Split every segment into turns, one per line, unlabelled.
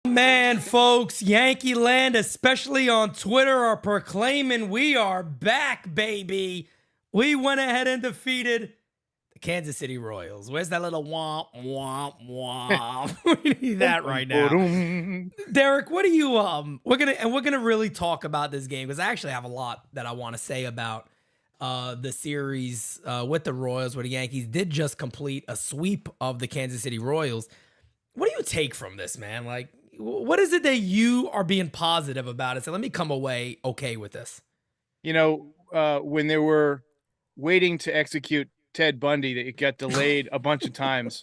Man, folks, Yankee land, especially on Twitter, are proclaiming we are back, baby. We went ahead and defeated the Kansas City Royals. Where's that little womp, womp, womp? We need that right now. Derek, what do you, we're gonna really talk about this game because I actually have a lot that I want to say about the series with the Royals, where the Yankees did just complete a sweep of the Kansas City Royals. What do you take from this, man? Like, what is it that you are being positive about it? So let me come away okay with this.
You know, when they were waiting to execute Ted Bundy, it got delayed a bunch of times.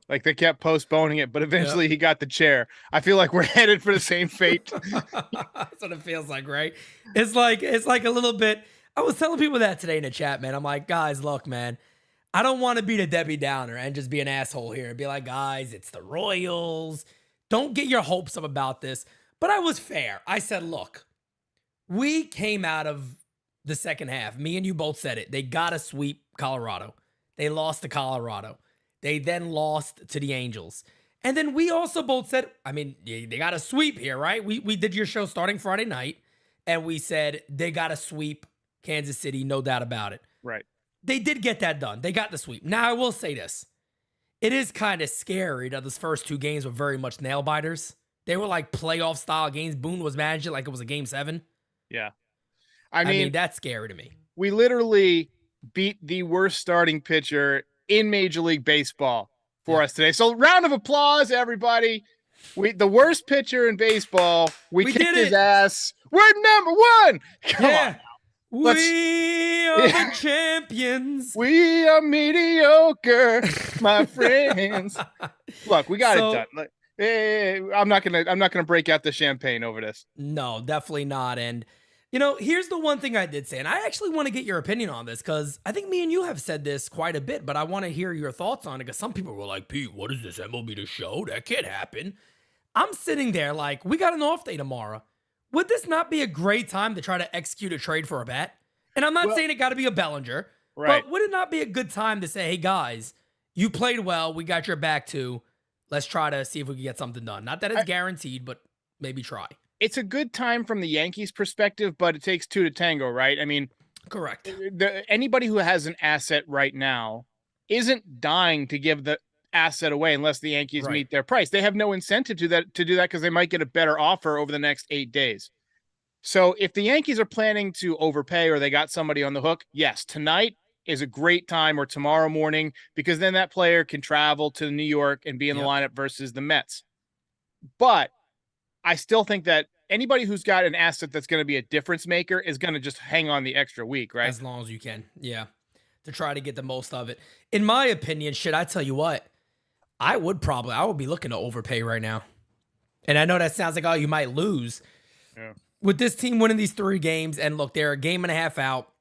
Like they kept postponing it, but eventually he got the chair. I feel like we're headed for the same fate.
That's what it feels like, right? It's like a little bit. I was telling people that today in the chat, man. I'm like, guys, look, man. I don't want to be the Debbie Downer and just be an asshole here and be like, guys, it's the Royals. Don't get your hopes up about this. But I was fair. I said, look, we came out of the second half. Me and you both said it. They got to sweep Colorado. They lost to Colorado. They then lost to the Angels. And then we also both said, I mean, they got to sweep here, right? We did your show starting Friday night, and we said they got to sweep Kansas City, no doubt about it.
Right.
They did get that done. They got the sweep. Now, I will say this. It is kind of scary that those first two games were very much nail biters. They were like playoff style games. Boone was managing it like it was a game 7.
Yeah.
I mean, that's scary to me.
We literally beat the worst starting pitcher in Major League Baseball for us today. So round of applause, everybody. The worst pitcher in baseball. We kicked his ass. We're number 1. Come on.
We are the champions.
We are mediocre, my friends. Look, we got it done. I'm not gonna break out the champagne over this.
No, definitely not. And you know, here's the one thing I did say, and I actually want to get your opinion on this because I think me and you have said this quite a bit, but I want to hear your thoughts on it because some people were like, Pete, what is this MLB The Show? That can't happen. I'm sitting there like, we got an off day tomorrow. Would this not be a great time to try to execute a trade for a bat? And I'm not saying it got to be a Bellinger,
right?
But would it not be a good time to say, hey, guys, you played well. We got your back too. Let's try to see if we can get something done. Not that it's guaranteed, but maybe try.
It's a good time from the Yankees perspective, but it takes 2 to tango, right? I mean,
correct.
Anybody who has an asset right now isn't dying to give the asset away unless the Yankees meet their price. They have no incentive to do that because they might get a better offer over the next 8 days. So if the Yankees are planning to overpay or they got somebody on the hook, yes, tonight is a great time or tomorrow morning because then that player can travel to New York and be in the lineup versus the Mets. But I still think that anybody who's got an asset that's going to be a difference maker is going to just hang on the extra week, right?
As long as you can. Yeah. To try to get the most of it. In my opinion, I tell you what, I would be looking to overpay right now. And I know that sounds like, oh, you might lose.
Yeah.
With this team winning these 3 games, and look, they're a game and a half out.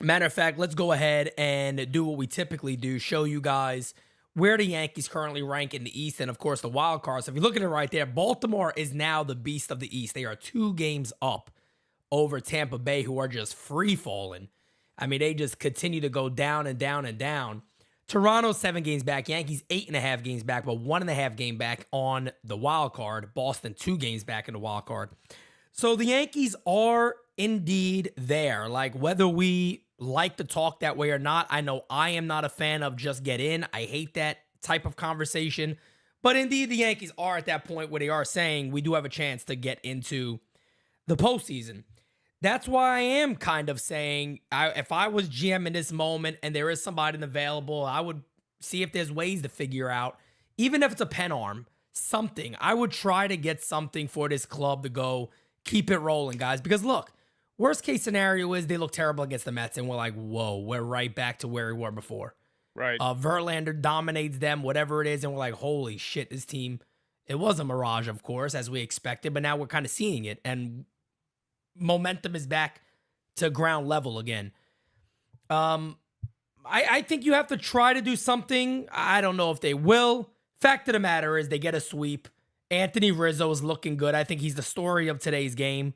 Matter of fact, let's go ahead and do what we typically do, show you guys where the Yankees currently rank in the East and, of course, the wild card. So if you look at it right there, Baltimore is now the beast of the East. They are 2 games up over Tampa Bay, who are just free-falling. I mean, they just continue to go down and down and down. Toronto, 7 games back. Yankees, 8.5 games back, but 1.5 game back on the wild card. Boston, 2 games back in the wild card. So the Yankees are indeed there. Like, whether we like to talk that way or not, I know I am not a fan of just get in. I hate that type of conversation. But indeed, the Yankees are at that point where they are saying we do have a chance to get into the postseason. That's why I am kind of saying, if I was GM in this moment and there is somebody available, I would see if there's ways to figure out, even if it's a pen arm, something. I would try to get something for this club to go keep it rolling, guys. Because look, worst case scenario is they look terrible against the Mets and we're like, whoa, we're right back to where we were before.
Right.
Verlander dominates them, whatever it is, and we're like, holy shit, this team, it was a mirage, of course, as we expected, but now we're kind of seeing it, and momentum is back to ground level again. I think you have to try to do something. I don't know if they will. Fact of the matter is they get a sweep. Anthony Rizzo is looking good. I think he's the story of today's game.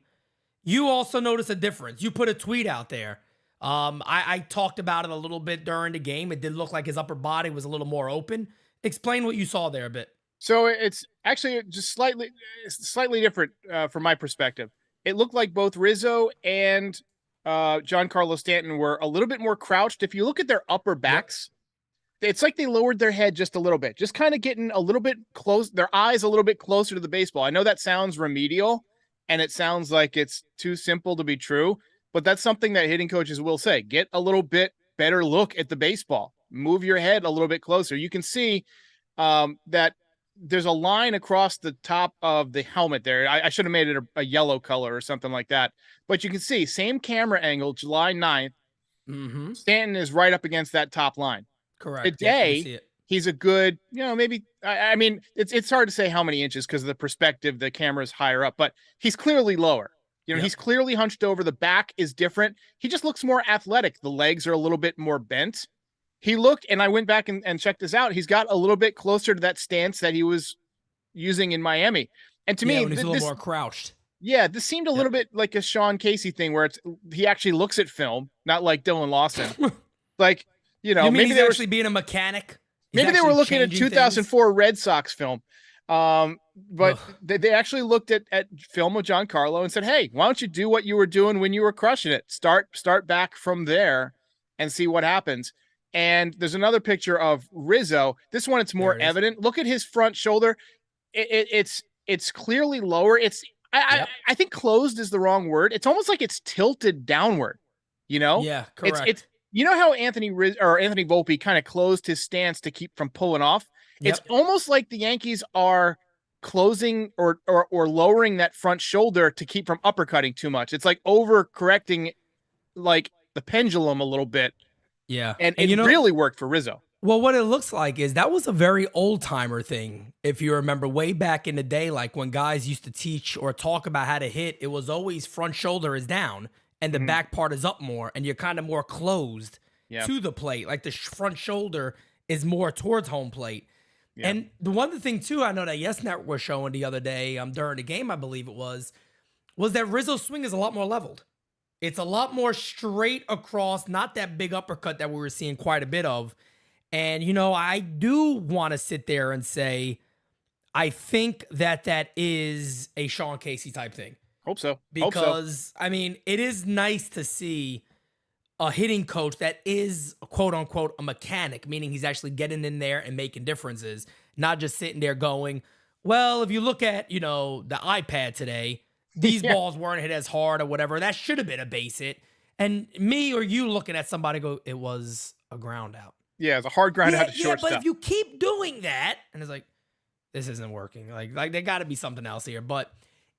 You also notice a difference. You put a tweet out there. I talked about it a little bit during the game. It did look like his upper body was a little more open. Explain what you saw there a bit.
So it's actually just slightly different from my perspective. It looked like both Rizzo and Giancarlo Stanton were a little bit more crouched. If you look at their upper
Yep.
backs, it's like they lowered their head just a little bit, just kind of getting a little bit close, their eyes a little bit closer to the baseball. I know that sounds remedial and it sounds like it's too simple to be true, but that's something that hitting coaches will say. Get a little bit better look at the baseball, move your head a little bit closer. You can see that there's a line across the top of the helmet there. I should have made it a yellow color or something like that, but you can see same camera angle, July 9th.
Mm-hmm.
Stanton is right up against that top line.
Correct. Yep, you can
Today,
see it.
he's a good, maybe, I mean, it's hard to say how many inches because of the perspective, the camera's higher up, but he's clearly lower.
Yep.
He's clearly hunched over. The back is different. He just looks more athletic. The legs are a little bit more bent. He looked, and I went back and checked this out. He's got a little bit closer to that stance that he was using in Miami. And to me,
when he's a little more crouched.
Yeah, this seemed a little bit like a Sean Casey thing where he actually looks at film, not like Dylan Lawson. Like,
maybe he's actually being a mechanic.
Maybe they were looking at 2004 Red Sox film. But they actually looked at film of Giancarlo and said, hey, why don't you do what you were doing when you were crushing it? Start back from there and see what happens. And there's another picture of Rizzo. This one, it's more evident. Look at his front shoulder. It's clearly lower. I think closed is the wrong word. It's almost like it's tilted downward,
Yeah, correct.
It's how Anthony Volpe kind of closed his stance to keep from pulling off. Yep. It's almost like the Yankees are closing or lowering that front shoulder to keep from uppercutting too much. It's like overcorrecting like the pendulum a little bit.
Yeah.
And it really worked for Rizzo.
Well, what it looks like is that was a very old timer thing. If you remember way back in the day, like when guys used to teach or talk about how to hit, it was always front shoulder is down and the back part is up more and you're kind of more closed to the plate. Like the front shoulder is more towards home plate. Yeah. And the one thing too, I know that Yes Network was showing the other day during the game, I believe it was that Rizzo's swing is a lot more leveled. It's a lot more straight across, not that big uppercut that we were seeing quite a bit of. And, I do want to sit there and say, I think that is a Sean Casey type thing.
Hope so.
Because, I mean, it is nice to see a hitting coach that is, quote unquote, a mechanic, meaning he's actually getting in there and making differences, not just sitting there going, well, if you look at, the iPad today, these balls weren't hit as hard or whatever. That should have been a base hit. And me or you looking at somebody go, it was a ground out.
Yeah, it's a hard ground out to shortstop.
But if you keep doing that, and it's like, this isn't working. Like there got to be something else here. But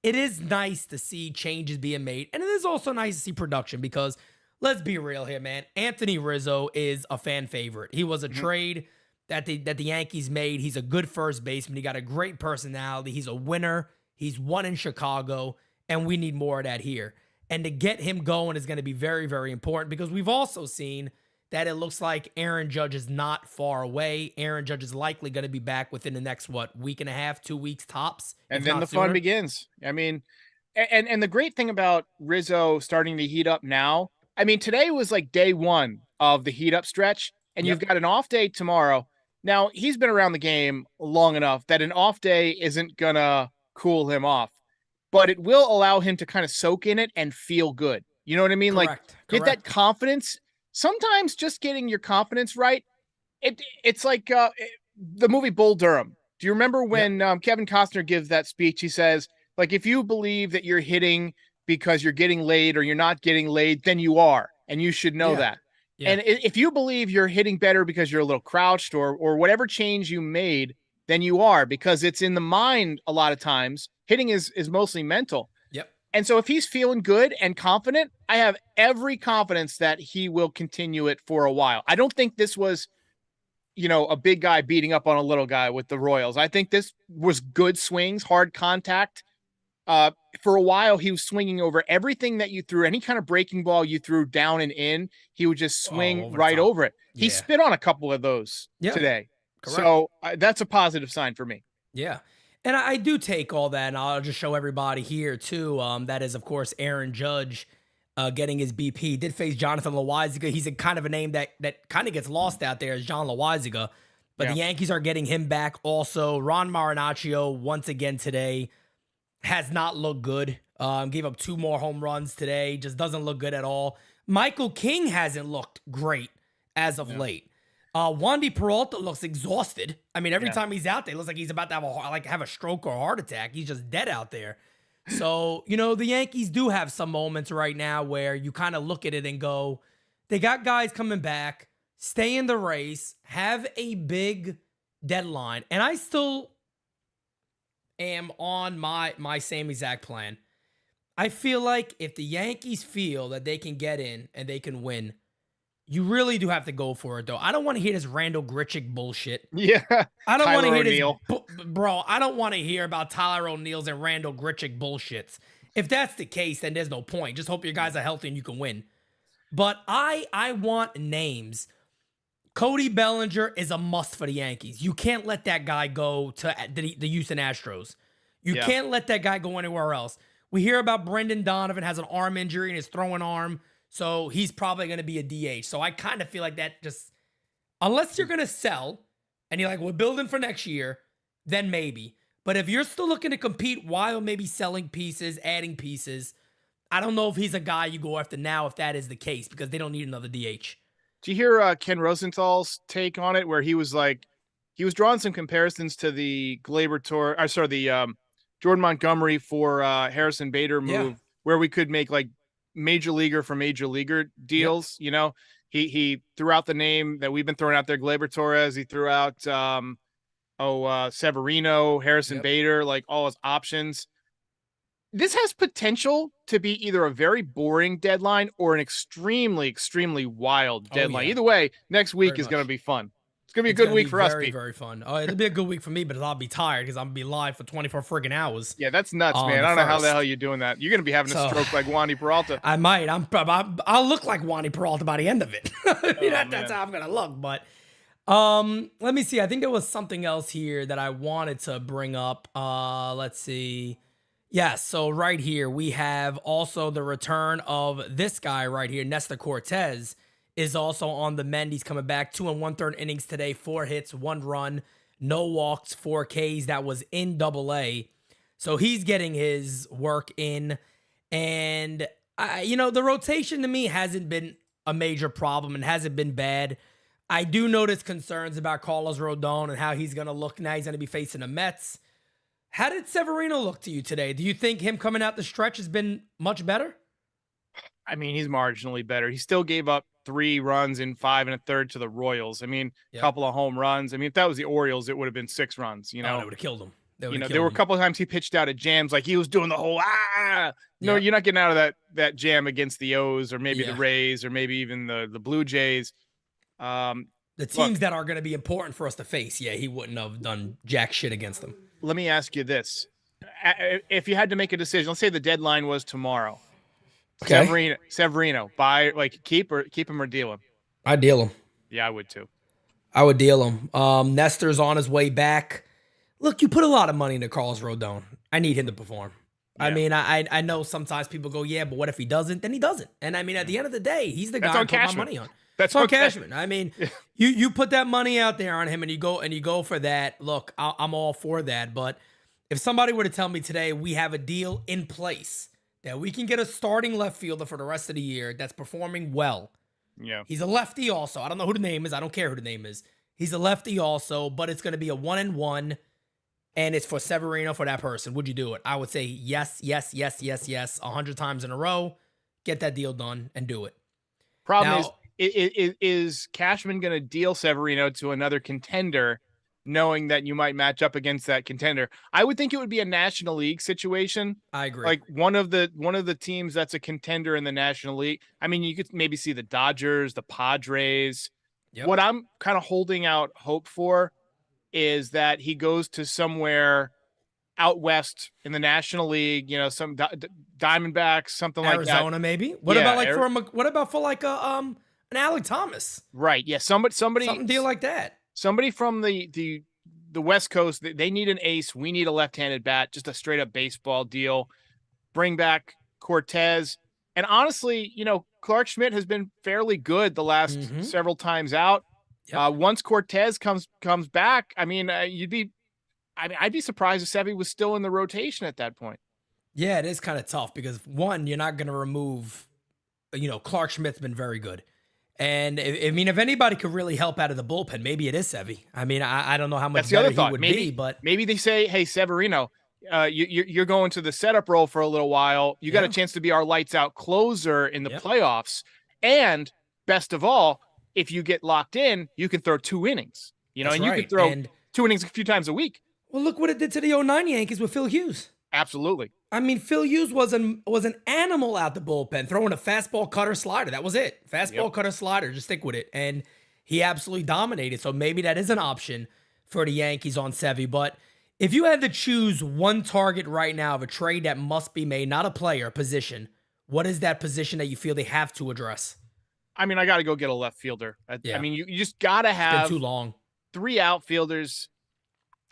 it is nice to see changes being made. And it is also nice to see production because let's be real here, man. Anthony Rizzo is a fan favorite. He was a trade that the Yankees made. He's a good first baseman. He got a great personality. He's a winner. He's won in Chicago, and we need more of that here. And to get him going is going to be very, very important because we've also seen that it looks like Aaron Judge is not far away. Aaron Judge is likely going to be back within the next, week and a half, 2 weeks tops.
And then the fun begins. I mean, and the great thing about Rizzo starting to heat up now, I mean, today was like day one of the heat up stretch, and you've got an off day tomorrow. Now, he's been around the game long enough that an off day isn't going to cool him off, but it will allow him to kind of soak in it and feel good. You know what I mean?
Correct.
Get that confidence. Sometimes just getting your confidence right. It's like the movie Bull Durham. Do you remember when Kevin Costner gives that speech? He says, like, if you believe that you're hitting because you're getting laid or you're not getting laid, then you are, and you should know that. Yeah. And if you believe you're hitting better because you're a little crouched or whatever change you made, then you are, because it's in the mind a lot of times. Hitting is mostly mental.
Yep.
And so if he's feeling good and confident, I have every confidence that he will continue it for a while. I don't think this was, a big guy beating up on a little guy with the Royals. I think this was good swings, hard contact. For a while, he was swinging over everything that you threw. Any kind of breaking ball you threw down and in, he would just swing over it. He spit on a couple of those today. Correct. So that's a positive sign for me.
Yeah. And I do take all that, and I'll just show everybody here, too. That is, of course, Aaron Judge getting his BP. He did face Jonathan Loaisiga. He's a kind of a name that kind of gets lost out there as John Loaisiga. But the
Yeah.
Yankees are getting him back also. Ron Marinaccio, once again today, has not looked good. Gave up 2 more home runs today. Just doesn't look good at all. Michael King hasn't looked great as of
Yeah.
late. Wandy Peralta looks exhausted. I mean, every
Yeah.
time he's out there, it looks like he's about to have a stroke or a heart attack. He's just dead out there. So, the Yankees do have some moments right now where you kind of look at it and go, they got guys coming back, stay in the race, have a big deadline. And I still am on my same exact plan. I feel like if the Yankees feel that they can get in and they can win, you really do have to go for it, though. I don't want to hear this Randall Grichuk bullshit.
Yeah.
I don't want to
Tyler
hear
O'Neill.
this, bro. I don't want to hear about Tyler O'Neill's and Randall Grichuk bullshits. If that's the case, then there's no point. Just hope your guys are healthy and you can win. But I want names. Cody Bellinger is a must for the Yankees. You can't let that guy go to the Houston Astros. You
Yeah.
can't let that guy go anywhere else. We hear about Brendan Donovan has an arm injury in his throwing arm, so he's probably going to be a DH. So I kind of feel like that just, unless you're going to sell and you're like, we're building for next year, then maybe. But if you're still looking to compete while maybe selling pieces, adding pieces, I don't know if he's a guy you go after now if that is the case, because they don't need another DH.
Do you hear Ken Rosenthal's take on it, where he was drawing some comparisons to the Jordan Montgomery for Harrison Bader move, where we could make like major leaguer for major leaguer deals. Yep. He threw out the name that we've been throwing out there, Gleyber Torres. He threw out Severino, Harrison Bader, like all his options. This has potential to be either a very boring deadline or an extremely, extremely wild deadline. Either way, next week is going to be fun. It's going to be a good week for us, Pete.
Very fun. Oh, it'll be a good week for me, but I'll be tired because I'm going to be live for 24 friggin' hours.
Yeah, that's nuts, man. I don't know how the hell you're doing that. You're going to be having a stroke like Wandy Peralta.
I might. I'll look like Wandy Peralta by the end of it. That's how I'm going to look. But let me see. I think there was something else here that I wanted to bring up. Let's see. Yes, so right here, we have also the return of this guy right here. Nestor Cortez is also on the mend. He's coming back. 2 1/3 innings today, 4 hits, 1 run, no walks, 4 Ks. That was in Double-A. So he's getting his work in. And, the rotation to me hasn't been a major problem and hasn't been bad. I do notice concerns about Carlos Rodon and how he's going to look now. He's going to be facing the Mets. How did Severino look to you today? Do you think him coming out the stretch has been much better?
I mean, he's marginally better. He still gave up 3 runs in 5 1/3 to the Royals. I mean, a couple of home runs. I mean, if that was the Orioles, it would have been 6 runs.
They would have killed him.
There were a couple of times he pitched out of jams, like he was doing the whole No, you're not getting out of that jam against the O's or maybe the Rays or maybe even the Blue Jays.
The teams that are going to be important for us to face. Yeah, he wouldn't have done jack shit against them.
Let me ask you this. If you had to make a decision, let's say the deadline was tomorrow. Okay. Severino, buy, keep him or deal him?
I'd deal him.
Yeah, I would too.
I would deal him. Nestor's on his way back. Look, you put a lot of money into Carlos Rodon. I need him to perform. Yeah. I mean, I know sometimes people go, yeah, but what if he doesn't? Then he doesn't. And I mean, at the end of the day, he's the guy I put my money on. That's on Cashman. I mean, you put that money out there on him and you go for that. Look, I'm all for that. But if somebody were to tell me today we have a deal in place that we can get a starting left fielder for the rest of the year that's performing well.
Yeah.
He's a lefty also. I don't know who the name is. I don't care who the name is. He's a lefty also, but it's going to be a 1-1 and it's for Severino for that person. Would you do it? I would say yes, 100 times in a row. Get that deal done and do it.
Problem is Cashman going to deal Severino to another contender, knowing that you might match up against that contender? I would think it would be a National League situation.
I agree.
Like one of the teams that's a contender in the National League. I mean, you could maybe see the Dodgers, the Padres. Yep. What I'm kind of holding out hope for is that he goes to somewhere out west in the National League, some Diamondbacks, something like that.
Arizona, maybe. What about for an Alec Thomas?
Right. Yeah. Somebody
something deal like that.
Somebody from the West Coast, they need an ace. We need a left-handed bat, just a straight up baseball deal. Bring back Cortez. And honestly, Clark Schmidt has been fairly good the last several times out.
Yep.
Once Cortez comes back, I mean, I'd be surprised if Sevy was still in the rotation at that point.
Yeah, it is kind of tough because one, you're not going to remove, Clark Schmidt's been very good. And I mean, if anybody could really help out of the bullpen, maybe it is Sevy. I mean, I don't know how much
That's the
better
other
he
thought.
would
Maybe
be, but
maybe they say, hey, Severino, you're going to the setup role for a little while. You got a
yeah,
chance to be our lights out closer in the
yep,
playoffs. And best of all, if you get locked in, you can throw 2 innings,
that's
and you can
right.
throw
And
2 innings a few times a week.
well, look what it did to the '09 Yankees with Phil Hughes.
Absolutely.
I mean, Phil Hughes was an animal out the bullpen, throwing a fastball, cutter, slider. That was it. Fastball,
Yep.
cutter, slider. Just stick with it. And he absolutely dominated. So maybe that is an option for the Yankees on Sevy. But if you had to choose one target right now of a trade that must be made, not a player, a position, what is that position that you feel they have to address?
I mean, I got to go get a left fielder. I
Yeah,
mean, you just got to
it's been
have
too long.
3 outfielders.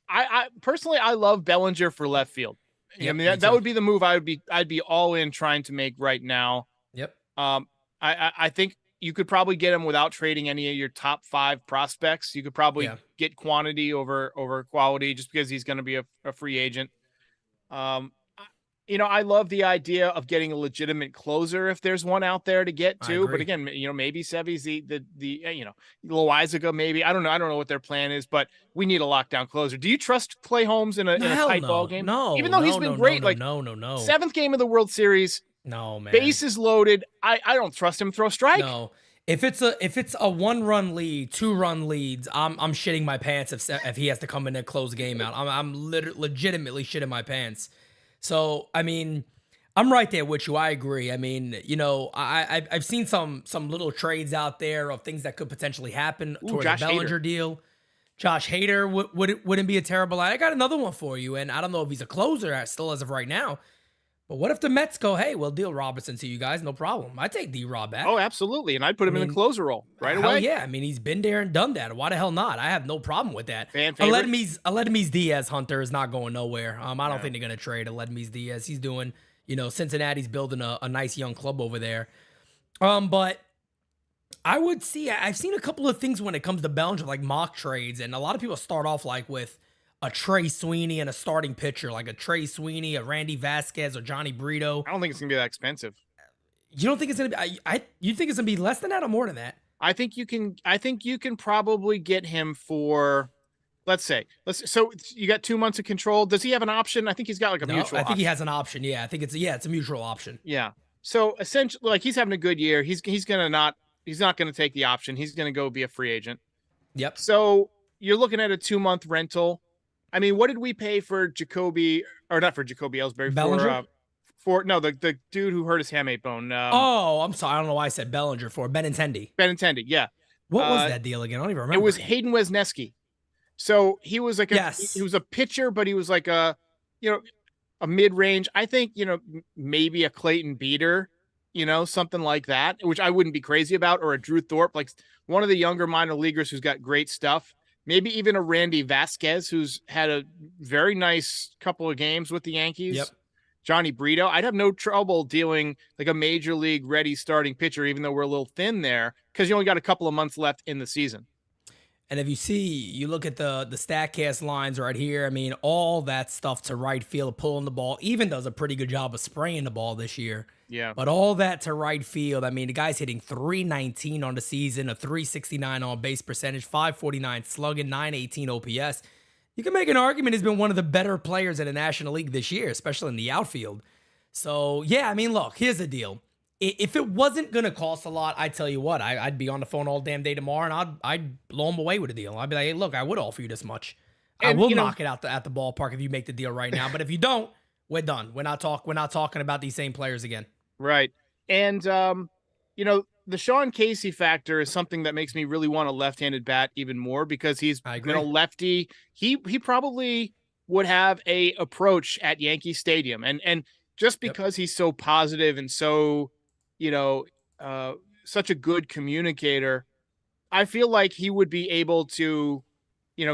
I personally, I love Bellinger for left field. I
Yep,
mean,
me
that
too.
would be the move I'd be all in trying to make right now.
Yep.
I think you could probably get him without trading any of your top 5 prospects. You could probably
Yeah.
get quantity over quality just because he's going to be a free agent. I love the idea of getting a legitimate closer if there's one out there to get
I
to. But
agree.
again, maybe Sevy's Loizaga, maybe. I don't know. I don't know what their plan is, but we need a lockdown closer. Do you trust Clay Holmes in a
No,
in a
hell
tight ball
no.
game? Even
No,
though he's
no,
been
no, no,
great,
no,
like
no, no, no.
7th game of the World Series,
No, man.
bases loaded. I don't trust him to throw a strike.
No. If it's a 1-run lead, 2-run leads, I'm shitting my pants if he has to come in and close the game out. I'm legitimately shitting my pants. So I mean, I'm right there with you. I agree. I mean, I've seen some little trades out there of things that could potentially happen
Ooh,
towards the
Josh
Bellinger
Hader.
deal. Josh Hader wouldn't be a terrible. I got another one for you, and I don't know if he's a closer still as of right now. But what if the Mets go, hey, we'll deal Robertson to you guys, no problem. I take D-Rob back.
Oh, absolutely. And I'd put
I
him in the
mean,
closer role right
hell
away.
yeah. I mean, he's been there and done that. Why the hell not? I have no problem with that.
Fan favorite.
Aledmys Diaz Hunter is not going nowhere. I don't
No.
think they're going to trade Aledmys Diaz. He's doing, Cincinnati's building a nice young club over there. But I would see, I've seen a couple of things when it comes to Bellinger, like mock trades. And a lot of people start off like with a Trey Sweeney and a starting pitcher, like a Trey Sweeney, a Randy Vasquez, or Johnny Brito.
I don't think it's gonna be that expensive.
You don't think it's going to be, you think it's going to be less than that or more than that?
I think you can probably get him for, so you got 2 months of control. Does he have an option? I think he's got like a
No,
mutual
I think
option.
he has an option. Yeah, I think it's a mutual option.
Yeah. So essentially, like, he's having a good year. He's not gonna take the option. He's gonna go be a free agent.
Yep.
So you're looking at a 2-month rental. I mean, what did we pay for Jacoby, or not for Jacoby Ellsbury,
Bellinger?
the dude who hurt his hamate bone?
Oh, I'm sorry. I don't know why I said Bellinger for Benintendi.
Benintendi, yeah.
What was that deal again? I don't even remember.
It was Hayden Wesneski. So he was like
Yes.
he was a pitcher, but he was like a mid-range. I think, maybe a Clayton Beater, something like that, which I wouldn't be crazy about, or a Drew Thorpe, like one of the younger minor leaguers who's got great stuff. Maybe even a Randy Vasquez, who's had a very nice couple of games with the Yankees.
Yep.
Johnny Brito. I'd have no trouble dealing like a major league ready starting pitcher, even though we're a little thin there, because you only got a couple of months left in the season.
And if you look at the StatCast lines right here, I mean, all that stuff to right field, pulling the ball, even does a pretty good job of spraying the ball this year.
Yeah.
But all that to right field, I mean, the guy's hitting 319 on the season, a 369 on base percentage, 549 slugging, 918 OPS. You can make an argument he's been one of the better players in the National League this year, especially in the outfield. So, yeah, I mean, look, here's the deal. If it wasn't going to cost a lot, I tell you what, I'd be on the phone all damn day tomorrow, and I'd blow him away with a deal. I'd be like, hey, look, I would offer you this much. I will knock it out at the ballpark if you make the deal right now. But if you don't, we're done. We're not talking about these same players again.
Right. And, the Sean Casey factor is something that makes me really want a left-handed bat even more, because he's been a lefty. He probably would have a approach at Yankee Stadium. And just because he's so positive and so, such a good communicator, I feel like he would be able to,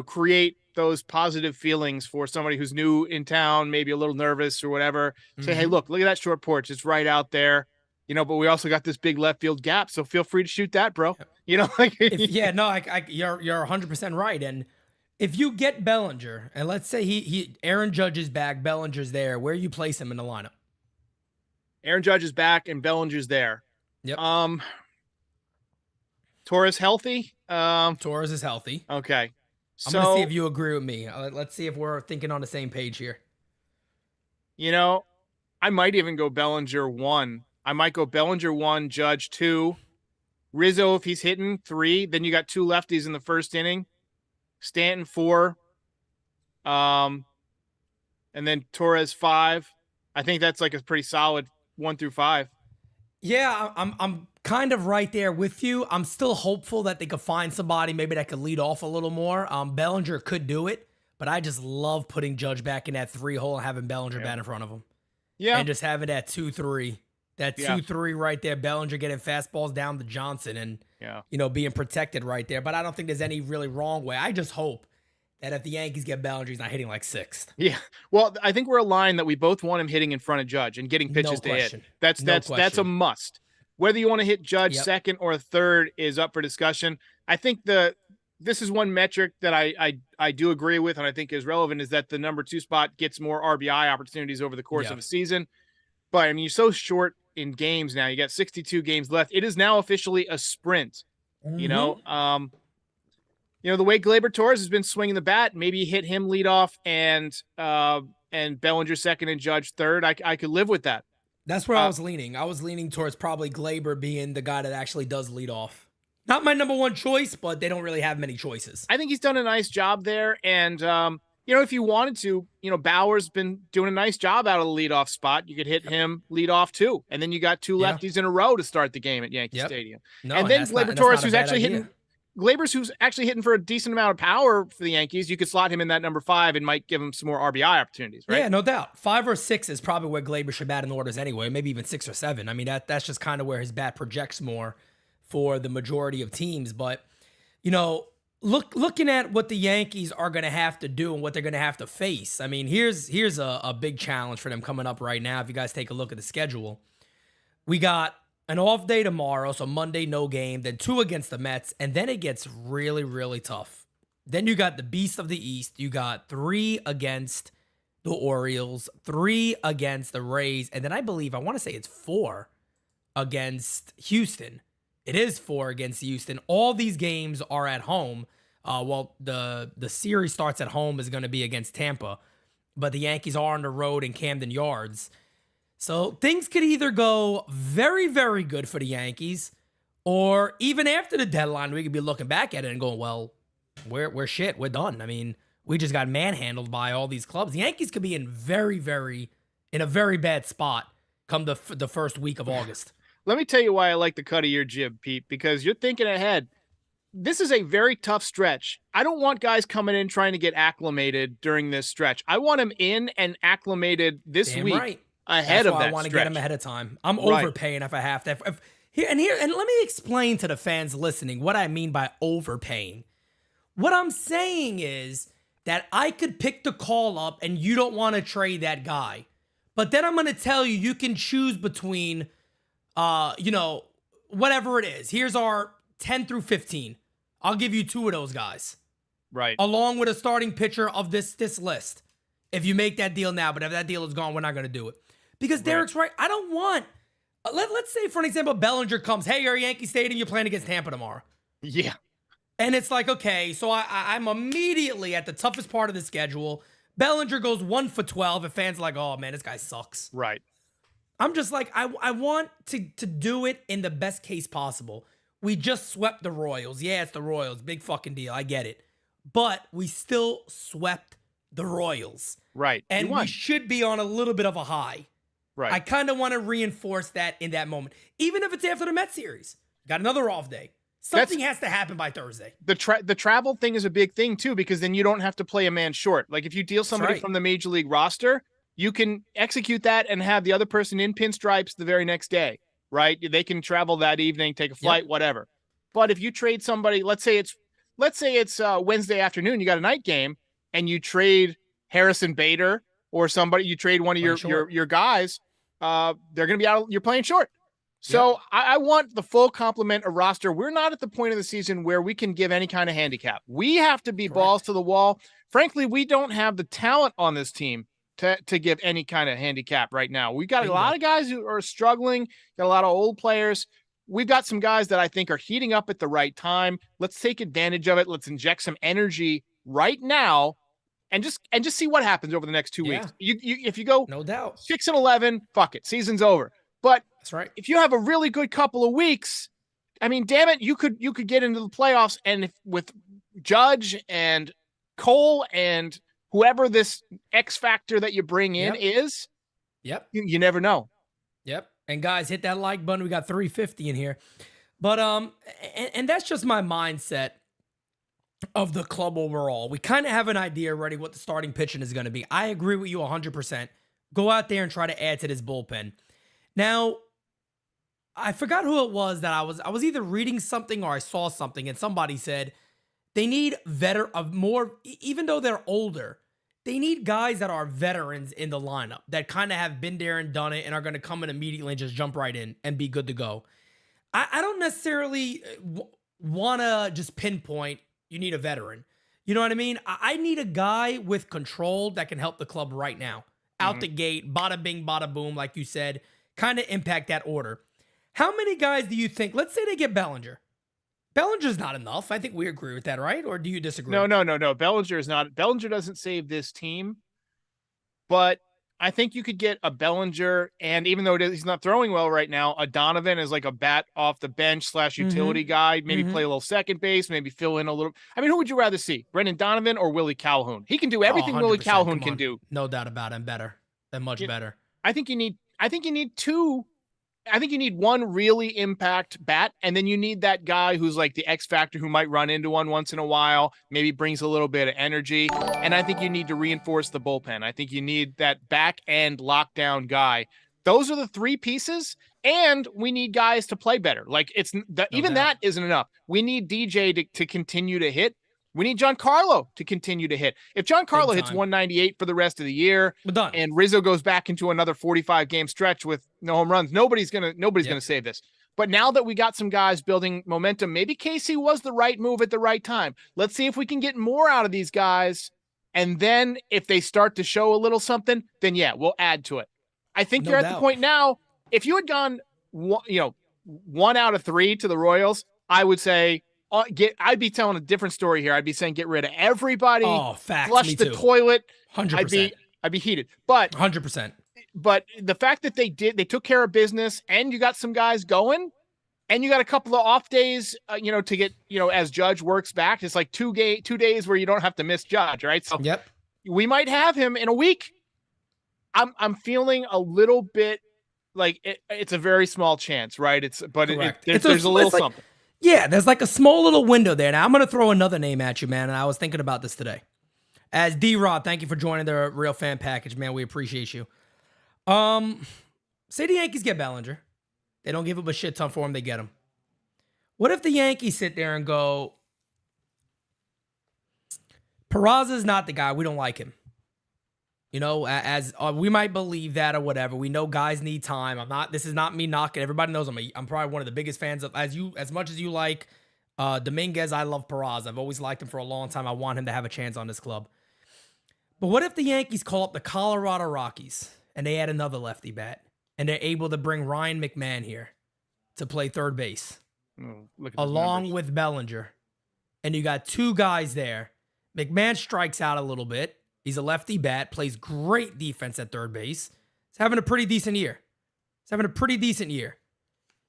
create those positive feelings for somebody who's new in town, maybe a little nervous or whatever. Say, hey, look at that short porch. It's right out there, but we also got this big left field gap. So feel free to shoot that, bro. You know, like
If yeah, no, you're 100% right. And if you get Bellinger, and let's say Aaron Judge is back, Bellinger's there, where you place him in the lineup?
Aaron Judge is back and Bellinger's there.
Yep.
Torres healthy?
Torres is healthy.
Okay.
I'm going to see if you agree with me. Let's see if we're thinking on the same page here.
You know, I might even go Bellinger 1. I might go Bellinger 1, Judge 2. Rizzo, if he's hitting 3, then you got 2 lefties in the first inning. Stanton 4. And then Torres 5. I think that's like a pretty solid 1 through 5.
Yeah, I'm kind of right there with you. I'm still hopeful that they could find somebody maybe that could lead off a little more. Bellinger could do it, but I just love putting Judge back in that 3 hole and having Bellinger bat in front of him.
Yeah.
And just having that 2-3. That 2-3 right there, Bellinger getting fastballs down to Johnson and, being protected right there. But I don't think there's any really wrong way. I just hope that if the Yankees get Bellinger, he's not hitting like 6th.
Yeah. Well, I think we're aligned that we both want him hitting in front of Judge and getting pitches to hit. That's a must. Whether you want to hit Judge 2nd or 3rd is up for discussion. I think this is one metric that I do agree with and I think is relevant is that the number 2 spot gets more RBI opportunities over the course of a season. But I mean, you're so short in games now. You got 62 games left. It is now officially a sprint. Mm-hmm. The way Gleyber Torres has been swinging the bat, maybe hit him lead off and Bellinger 2nd and Judge 3rd. I could live with that.
That's where I was leaning. I was leaning towards probably Gleyber being the guy that actually does lead off. Not my number 1 choice, but they don't really have many choices.
I think he's done a nice job there. And, if you wanted to, Bauer's been doing a nice job out of the leadoff spot. You could hit him lead off too. And then you got 2 lefties in a row to start the game at Yankee Stadium. No, and then Gleyber Torres, who's actually hitting for a decent amount of power for the Yankees. You could slot him in that number 5 and might give him some more RBI opportunities, right?
Yeah, no doubt. 5 or 6 is probably where Gleyber should bat in orders anyway. Maybe even 6 or 7. I mean, that's just kind of where his bat projects more for the majority of teams. But, looking at what the Yankees are going to have to do and what they're going to have to face. I mean, here's a big challenge for them coming up right now. If you guys take a look at the schedule, we got an off day tomorrow, so Monday, no game, then 2 against the Mets, and then it gets really, really tough. Then you got the Beast of the East. You got 3 against the Orioles, 3 against the Rays, and then I want to say it's 4 against Houston. It is 4 against Houston. All these games are at home. The series starts at home is going to be against Tampa, but the Yankees are on the road in Camden Yards. So things could either go very, very good for the Yankees, or even after the deadline, we could be looking back at it and going, well, we're shit. We're done. I mean, we just got manhandled by all these clubs. The Yankees could be in a very bad spot come the first week of August.
Let me tell you why I like the cut of your jib, Pete, because you're thinking ahead. This is a very tough stretch. I don't want guys coming in trying to get acclimated during this stretch. I want them in and acclimated this week. Right. Ahead of that. I want to get them
ahead of time. I'm overpaying if I have to. And let me explain to the fans listening what I mean by overpaying. What I'm saying is that I could pick the call up and you don't want to trade that guy. But then I'm going to tell you, you can choose between, whatever it is. Here's our 10 through 15. I'll give you 2 of those guys.
Right.
Along with a starting pitcher of this list. If you make that deal now, but if that deal is gone, we're not going to do it. Because Derek's right. I don't want, let's say, for an example, Bellinger comes, hey, you're at Yankee Stadium, you're playing against Tampa tomorrow.
Yeah.
And it's like, okay, so I'm immediately at the toughest part of the schedule. Bellinger goes 1 for 12, and fans are like, oh, man, this guy sucks.
Right.
I'm just like, I want to do it in the best case possible. We just swept the Royals. Yeah, it's the Royals. Big fucking deal. I get it. But we still swept the Royals.
Right.
And we should be on a little bit of a high.
Right.
I kind of want to reinforce that in that moment. Even if it's after the Mets series. Got another off day. Something has to happen by Thursday.
The travel thing is a big thing, too, because then you don't have to play a man short. Like, if you deal somebody from the Major League roster, you can execute that and have the other person in pinstripes the very next day, right? They can travel that evening, take a flight, whatever. But if you trade somebody, let's say it's Wednesday afternoon, you got a night game, and you trade Harrison Bader or somebody, you trade one of your guys, they're going to be out. You're playing short.
Yep.
So I want the full complement of roster. We're not at the point of the season where we can give any kind of handicap. We have to be balls
Correct.
to the wall. Frankly, we don't have the talent on this team to give any kind of handicap right now. We've got a lot
Bingo.
of guys who are struggling, got a lot of old players. We've got some guys that I think are heating up at the right time. Let's take advantage of it. Let's inject some energy right now and just see what happens over the next 2 weeks.
Yeah.
If you go
No doubt.
6-11, fuck it, season's over. But
That's right.
if you have a really good couple of weeks, I mean, damn it, you could get into the playoffs, and with Judge and Cole and whoever this X factor that you bring in is,
Yep.
you never know.
Yep. And guys, hit that like button. We got 350 in here. But and that's just my mindset of the club overall. We kind of have an idea already what the starting pitching is going to be. I agree with you 100%. Go out there and try to add to this bullpen. Now, I forgot who it was that I was either reading something or I saw something, and somebody said they need even though they're older, they need guys that are veterans in the lineup that kind of have been there and done it and are going to come in immediately and just jump right in and be good to go. I don't necessarily want to just pinpoint you need a veteran. You know what I mean? I need a guy with control that can help the club right now. Out the gate, bada bing, bada boom, like you said, kind of impact that order. How many guys do you think, let's say they get Bellinger. Bellinger's not enough. I think we agree with that, right? Or do you disagree?
No. Bellinger is not. Bellinger doesn't save this team, but I think you could get a Bellinger, and even though he's not throwing well right now, a Donovan is like a bat off the bench / utility guy. Maybe play a little second base, maybe fill in a little. I mean, who would you rather see, Brendan Donovan or Willie Calhoun? He can do everything Willie Calhoun can do.
No doubt about it. And better, and much better.
I think you need two. I think you need one really impact bat, and then you need that guy who's like the X factor who might run into one once in a while, maybe brings a little bit of energy. And I think you need to reinforce the bullpen. I think you need that back end lockdown guy. Those are the three pieces, and we need guys to play better. Like that isn't enough. We need DJ to continue to hit. We need Giancarlo to continue to hit. If Giancarlo hits 198 for the rest of the year,
we're done.
And Rizzo goes back into another 45 game stretch with no home runs, nobody's gonna save this. But now that we got some guys building momentum, maybe Casey was the right move at the right time. Let's see if we can get more out of these guys. And then if they start to show a little something, then yeah, we'll add to it. I think you're at the point now. If you had gone, 1 out of 3 to the Royals, I would say. I'd be telling a different story here. I'd be saying get rid of everybody.
Oh, facts.
Flush the toilet.
100%.
I'd be heated. But
100%.
But the fact that they took care of business, and you got some guys going, and you got a couple of off days, to get, as Judge works back. It's like 2 days where you don't have to miss Judge, right? So we might have him in a week. I'm feeling a little bit like it's a very small chance, right? There's a little something.
Yeah, there's like a small little window there. Now, I'm going to throw another name at you, man, and I was thinking about this today. As D-Rod, thank you for joining the Real Fan Package, man. We appreciate you. Say the Yankees get Bellinger. They don't give up a shit ton for him. They get him. What if the Yankees sit there and go, Peraza's not the guy. We don't like him. As we might believe that or whatever. We know guys need time. This is not me knocking. Everybody knows I'm probably one of the biggest fans of, as much as you like Dominguez, I love Peraza. I've always liked him for a long time. I want him to have a chance on this club. But what if the Yankees call up the Colorado Rockies and they add another lefty bat and they're able to bring Ryan McMahon here to play third base along with Bellinger, and you got 2 guys there. McMahon strikes out a little bit. He's a lefty bat, plays great defense at third base. He's having a pretty decent year.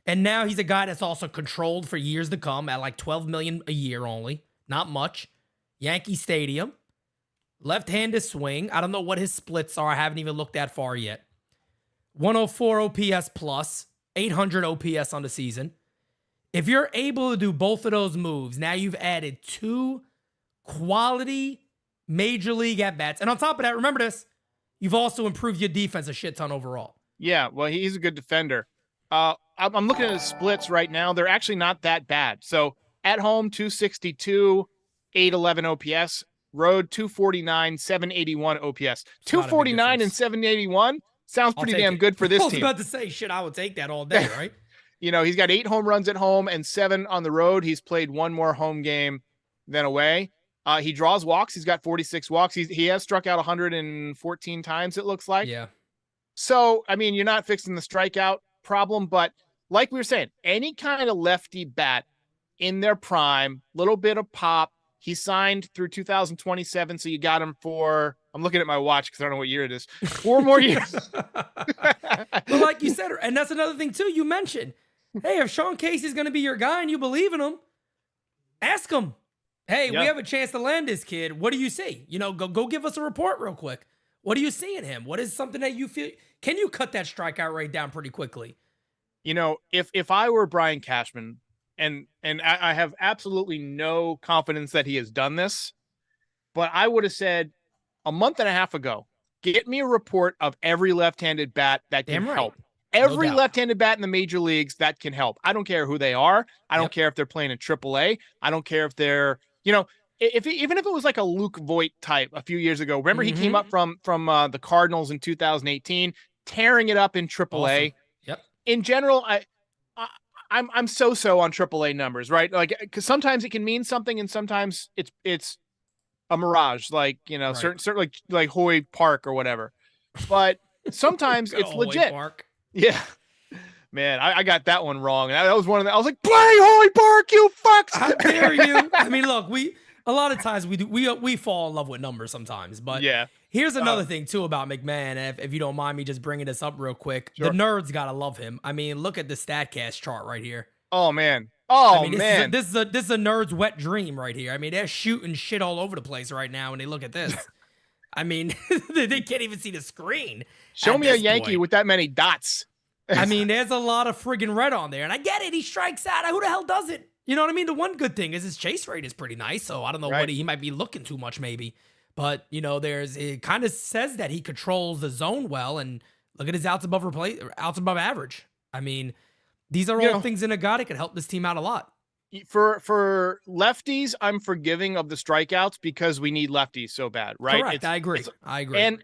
And now he's a guy that's also controlled for years to come at like $12 million a year only. Not much. Yankee Stadium. Left-handed swing. I don't know what his splits are. I haven't even looked that far yet. 104 OPS plus. 800 OPS on the season. If you're able to do both of those moves, now you've added 2 quality major league at-bats. And on top of that, remember this, you've also improved your defense a shit ton overall. Yeah,
well, he's a good defender. I'm looking at his splits right now. They're actually not that bad. So at home, 262, 811 OPS. Road, 249, 781 OPS. 249 and 781 sounds pretty damn good for this team.
I was about to say, shit, I would take that all day, right?
He's got 8 home runs at home and 7 on the road. He's played 1 more home game than away. He draws walks. He's got 46 walks. He has struck out 114 times, it looks like.
Yeah.
So, I mean, you're not fixing the strikeout problem, but like we were saying, any kind of lefty bat in their prime, little bit of pop. He signed through 2027, so you got him for, I'm looking at my watch because I don't know what year it is, 4 more years.
But like you said, and that's another thing too, you mentioned, hey, if Sean Casey's going to be your guy and you believe in him, ask him, hey, we have a chance to land this kid. What do you see? Go give us a report real quick. What do you see in him? What is something that you feel, can you cut that strikeout rate down pretty quickly?
If I were Brian Cashman, and I have absolutely no confidence that he has done this, but I would have said a month and a half ago, get me a report of every left-handed bat that can help. Every left-handed bat in the major leagues that can help. I don't care who they are. I don't care if they're playing in AAA. I don't care if they're, even if it was like a Luke Voit type a few years ago. Remember, he came up from the Cardinals in 2018, tearing it up in AAA.
Awesome. Yep.
In general, I'm so on AAA numbers, right? Like, because sometimes it can mean something, and sometimes it's a mirage, like certain like Hoy Park or whatever. But sometimes it's legit.
Park.
Yeah, man, I got that one wrong. That was one of the. I was like, play Hoy Park, you fucks!
How dare you? I mean, look, a lot of times we fall in love with numbers sometimes, but here's another thing too about McMahon. If you don't mind me just bringing this up real quick, the nerds gotta love him. I mean, look at the Statcast chart right here.
Oh man,
this is a nerd's wet dream right here. I mean, they're shooting shit all over the place right now, and they look at this. I mean, they can't even see the screen.
Show me a Yankee with that many dots.
I mean, there's a lot of friggin' red on there, and I get it. He strikes out. Who the hell does it? You know what I mean? The one good thing is his chase rate is pretty nice, so I don't know what he might be looking too much maybe. But, it kind of says that he controls the zone well, and look at his outs above average. I mean, these are all things in a guy that could help this team out a lot.
For lefties, I'm forgiving of the strikeouts because we need lefties so bad, right?
Correct. I agree.
And,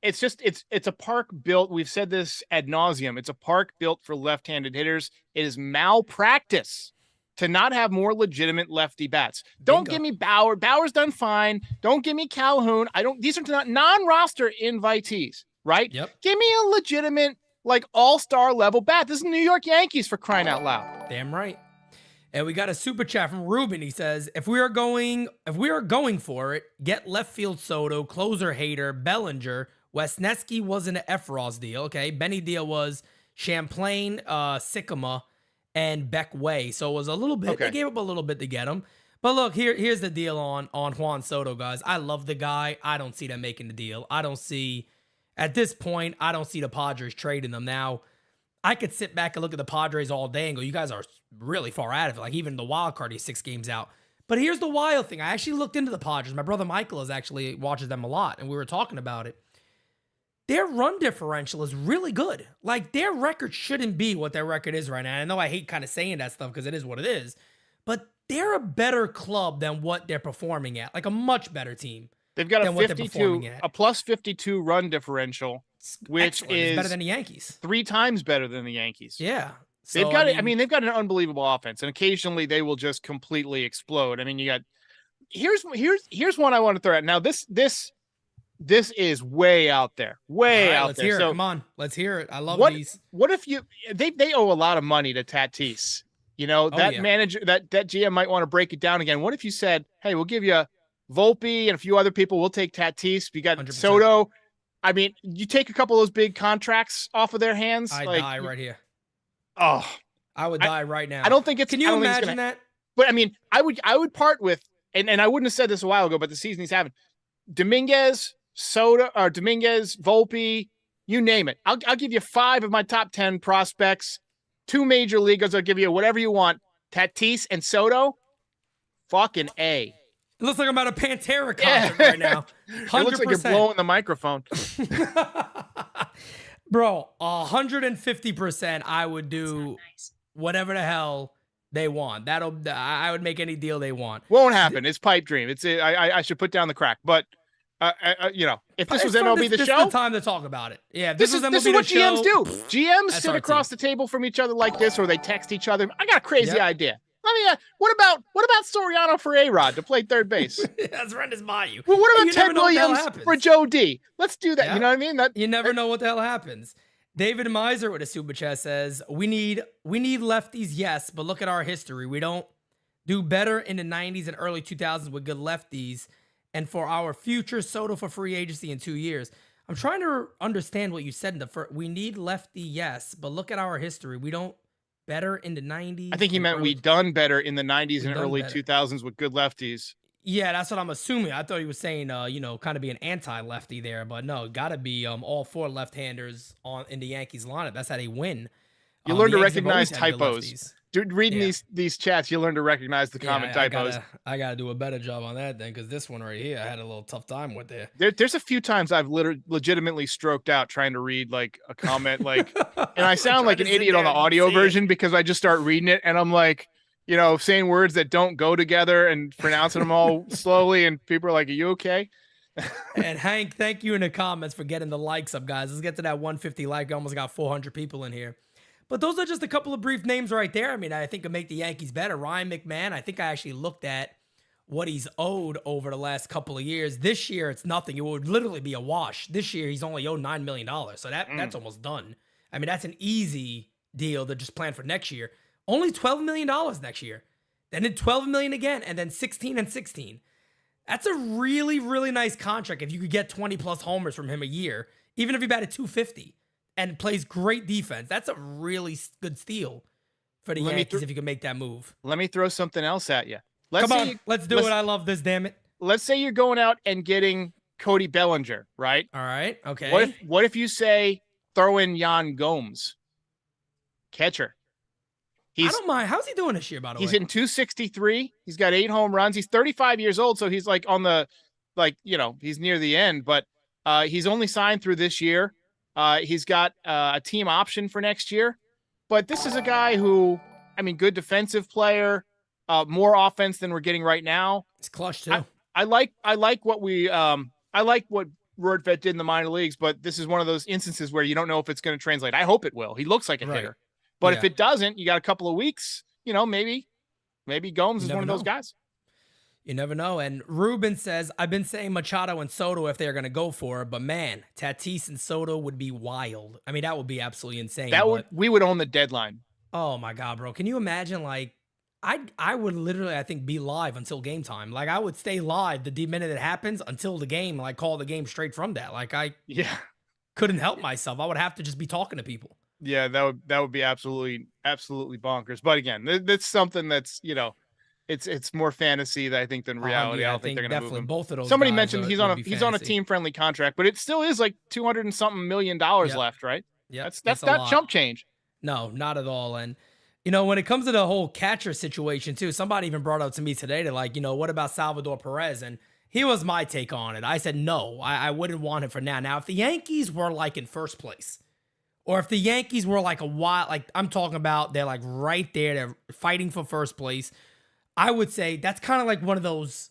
it's a park built. We've said this ad nauseum. It's a park built for left-handed hitters. It is malpractice to not have more legitimate lefty bats. Don't give me Bauer. Bauer's done fine. Don't give me Calhoun. These are not non-roster invitees, right?
Yep.
Give me a legitimate, like, all-star level bat. This is New York Yankees, for crying out loud.
Damn right. And we got a super chat from Ruben. He says, if we are going for it, get left field Soto, closer Hader, Bellinger. Wesneski wasn't an Efros deal. Okay. Benny deal was Champlain, Sycamore, and Beck Way. So it was a little bit. Okay. They gave up a little bit to get him. But look, here's the deal on Juan Soto, guys. I love the guy. I don't see them making the deal. At this point, I don't see the Padres trading them. Now, I could sit back and look at the Padres all day and go, you guys are really far out of it. Like, even the wild card is 6 games out. But here's the wild thing. I actually looked into the Padres. My brother Michael watches them a lot, and we were talking about it. Their run differential is really good. Like, their record shouldn't be what their record is right now. I know I hate kind of saying that stuff because it is what it is. But they're a better club than what they're performing at. Like, a much better team.
They've got a plus 52 run differential, which is
better than the Yankees.
3 times better than the Yankees.
Yeah.
So, they've got an unbelievable offense, and occasionally they will just completely explode. I mean, here's one I want to throw out. Now, this is way out there.
Let's hear it. Come on. Let's hear it. I love these.
What if they owe a lot of money to Tatis? Manager, that GM might want to break it down again. What if you said, hey, we'll give you Volpe and a few other people. We'll take Tatis. We got 100%. Soto. I mean, you take a couple of those big contracts off of their hands.
I'd die right here.
Oh,
I would die right now.
I don't think it's.
Can you imagine that?
But I mean, I would part with, and I wouldn't have said this a while ago, but the season he's having, Dominguez, Volpe, you name it. I'll give you 5 of my top 10 prospects, 2 major leaguers. I'll give you whatever you want. Tatis and Soto, fucking A.
It looks like I'm at a Pantera concert right now. 100%.
It looks like you're blowing the microphone.
Bro, 150%. I would do whatever the hell they want. I would make any deal they want.
Won't happen. It's pipe dream. I should put down the crack. But if this was
It's fun.
MLB The
This
Show,
is the time to talk about it. Yeah, if
this
was
is
MLB
what
The Show,
GMs do. GMs sit
SRT.
across the table from each other like this, or they text each other. I got a crazy
Yep.
idea. Let me. What about Soriano for A-Rod to play third base?
That's run this by you.
Well, what
Hey,
about
you
Ted
never know what the hell
Williams
happens.
for Joe D? Let's do that.
Yep.
You know what I mean?
You never know what the hell happens. David Miser with a super chat says, we need lefties, yes, but look at our history. We don't do better in the 90s and early 2000s with good lefties. And for our future, Soto for free agency in 2 years. I'm trying to understand what you said in the first. We need lefty, yes, but look at our history. We don't better in the 90s.
I think he meant we done better in the 90s and early 2000s with good lefties.
Yeah, that's what I'm assuming. I thought he was saying, kind of be an anti-lefty there, but no, got to be all 4 left-handers in the Yankees lineup. That's how they win.
You learn to recognize typos. Dude, reading these chats, you learn to recognize the common typos.
I gotta do a better job on that then, because this one right here, I had a little tough time with it.
There's a few times I've legitimately stroked out trying to read like a comment, like, and I sound like an idiot on the audio version because I just start reading it and I'm like, saying words that don't go together and pronouncing them all slowly, and people are like, "Are you okay?"
And Hank, thank you in the comments for getting the likes up, guys. Let's get to that 150 like. We almost got 400 people in here. But those are just a couple of brief names right there. I mean, I think it'll make the Yankees better. Ryan McMahon, I think I actually looked at what he's owed over the last couple of years. This year, it's nothing. It would literally be a wash. This year, he's only owed $9 million. So that's almost done. I mean, that's an easy deal to just plan for next year. Only $12 million next year. Then $12 million again, and then 16 and 16. That's a really, really nice contract if you could get 20-plus homers from him a year, even if he batted 250. And plays great defense. That's a really good steal for the Yankees if you can make that move.
Let me throw something else at you.
Come on, let's do it. I love this, damn it.
Let's say you're going out and getting Cody Bellinger, right?
All right, okay.
What if you say throw in Yan Gomes, catcher?
I don't mind. How's he doing this year, by the way?
He's hitting 263. He's got 8 home runs. He's 35 years old, so he's like on the, he's near the end, but he's only signed through this year. He's got a team option for next year, but this is a guy who, good defensive player, more offense than we're getting right now.
It's clutch too.
I like what Rortvedt did in the minor leagues, but this is one of those instances where you don't know if it's going to translate. I hope it will. He looks like a hitter, but if it doesn't, you got a couple of weeks, maybe Gomes is one of those guys.
You never know. And Ruben says, I've been saying Machado and Soto if they're going to go for it, but man, Tatis and Soto would be wild. I mean, that would be absolutely insane.
We would own the deadline.
Oh my God, bro. Can you imagine? Like, I would literally, I think, be live until game time. Like, I would stay live the minute it happens until the game, like call the game straight from that. Like, I couldn't help myself. I would have to just be talking to people.
Yeah, that would be absolutely bonkers. But again, that's something that's, it's more fantasy that I think than reality. I don't think they're going to move him.
Both of those.
Somebody mentioned he's on a team friendly contract, but it still is like $200 and something million left, right?
Yeah,
that's not chump change.
No, not at all. And when it comes to the whole catcher situation too, somebody even brought up to me today to what about Salvador Perez? And he was my take on it. I said no, I wouldn't want him for now. Now, if the Yankees were like in first place, or if the Yankees were like I'm talking about, they're like right there, they're fighting for first place, I would say that's kind of like one of those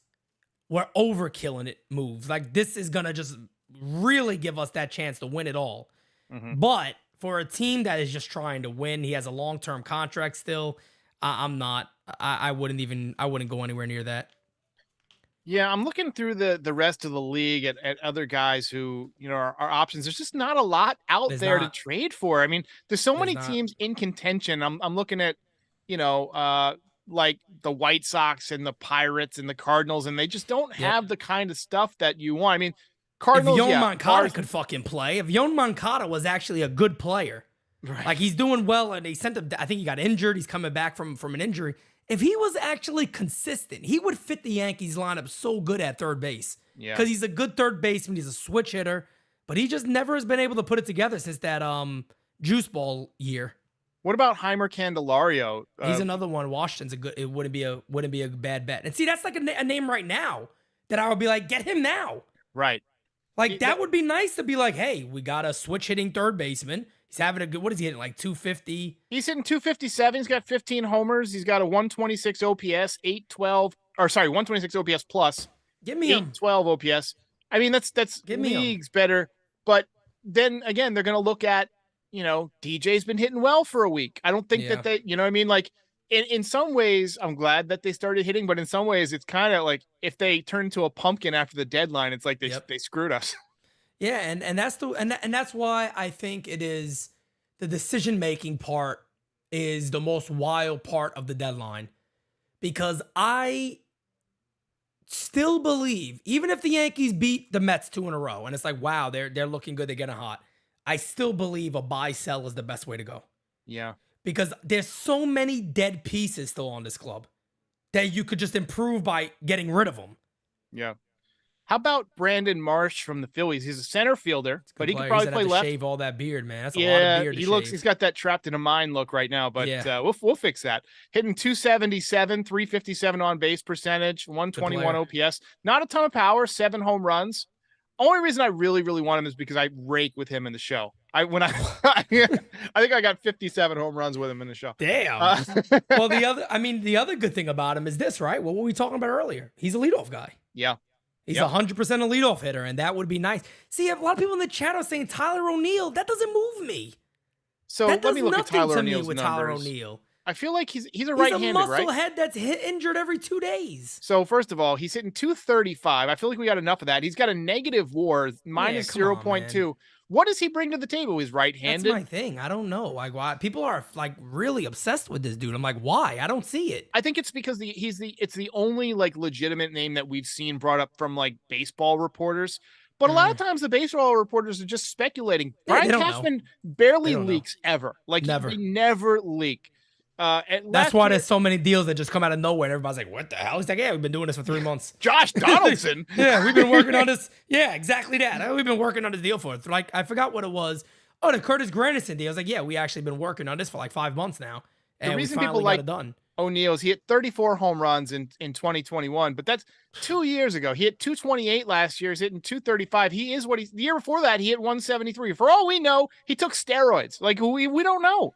we're overkilling it moves. Like, this is going to just really give us that chance to win it all. Mm-hmm. But for a team that is just trying to win, he has a long-term contract still. I wouldn't go anywhere near that.
Yeah, I'm looking through the rest of the league at other guys who, are options. There's just not a lot out there to trade for. I mean, there's so many teams in contention. I'm looking at, like the White Sox and the Pirates and the Cardinals, and they just don't have the kind of stuff that you want. I mean, Cardinals.
If Yoan Moncada could fucking play, if Yoan Moncada was actually a good player, like he's doing well, and they sent him. I think he got injured. He's coming back from an injury. If he was actually consistent, he would fit the Yankees lineup so good at third base. Yeah, because he's a good third baseman. He's a switch hitter, but he just never has been able to put it together since that juice ball year.
What about Heimer Candelario?
He's another one. Washington's it wouldn't be a bad bet. And see, that's like a name right now that I would be like, get him now.
Right.
Like, that would be nice to be like, hey, we got a switch hitting third baseman. He's having a good, what is he hitting, like 250?
He's hitting 257. He's got 15 homers. He's got a 126 OPS, 126 OPS plus.
Give me
812 OPS. I mean, that's
Give me him.
leagues better. But then again, they're going to look at, DJ's been hitting well for a week. I don't think that they, you know what I mean? Like in some ways, I'm glad that they started hitting, but in some ways it's kind of like if they turn into a pumpkin after the deadline, it's like they screwed us.
Yeah. And that's and that's why I think it is the decision-making part is the most wild part of the deadline, because I still believe, even if the Yankees beat the Mets 2 in a row, and it's like, wow, they're looking good, they're getting hot. I still believe a buy sell is the best way to go.
Yeah.
Because there's so many dead pieces still on this club that you could just improve by getting rid of them.
Yeah. How about Brandon Marsh from the Phillies? He's a center fielder, but he could probably play left.
Shave all that beard, man. That's a lot of beard to shave.
He's got that trapped in a mind look right now, but we'll fix that. Hitting 277, 357 on base percentage, 121 OPS. Not a ton of power, 7 home runs. Only reason I really, really want him is because I rake with him in the show. I think I got 57 home runs with him in the show.
Damn. Well, the other good thing about him is this, right? What were we talking about earlier? He's a leadoff guy.
Yeah.
He's 100% a leadoff hitter, and that would be nice. See, a lot of people in the chat are saying Tyler O'Neill. That doesn't move me.
So let me look at Tyler O'Neill's numbers. Tyler O'Neill. I feel like he's a right-handed, right?
He's a muscle head that's injured every 2 days.
So first of all, he's hitting 235. I feel like we got enough of that. He's got a negative WAR, minus 0.2. What does he bring to the table? He's right-handed.
That's my thing. I don't know. Like, why people are like really obsessed with this dude. I'm like, why? I don't see it.
I think it's because it's the only like legitimate name that we've seen brought up from like baseball reporters. But a lot of times the baseball reporters are just speculating. Brian Cashman barely leaks ever. Like he never leak.
That's why there's so many deals that just come out of nowhere. And everybody's like, what the hell? He's like, yeah, we've been doing this for 3 months.
Josh Donaldson.
Yeah, we've been working on this. Yeah, exactly that. We've been working on this deal for, like, I forgot what it was. Oh, the Curtis Granderson deal. I was like, yeah, we actually been working on this for like 5 months now. And the reason people like
O'Neill is he hit 34 home runs in 2021, but that's 2 years ago. He hit 228 last year. He's hitting 235. He is the year before that, he hit 173. For all we know, he took steroids. Like we don't know.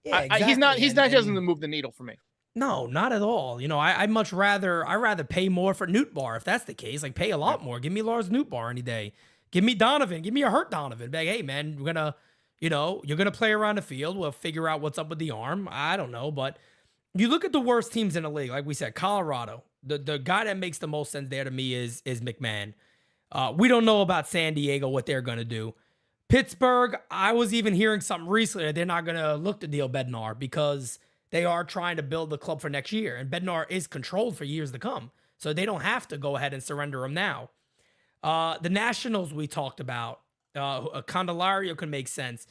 Yeah, exactly. He doesn't move the needle for me.
No, not at all. I'd much rather pay more for Nootbaar if that's the case. Like pay a lot more. Give me Lars Nootbaar any day. Give me Donovan. Give me a hurt Donovan. Like, hey man, we're gonna, you're gonna play around the field. We'll figure out what's up with the arm. I don't know, but you look at the worst teams in the league. Like we said, Colorado. The guy that makes the most sense there to me is McMahon. We don't know about San Diego, what they're gonna do. Pittsburgh, I was even hearing something recently that they're not going to look to deal Bednar because they are trying to build the club for next year. And Bednar is controlled for years to come. So they don't have to go ahead and surrender him now. The Nationals we talked about, Candelario can make sense.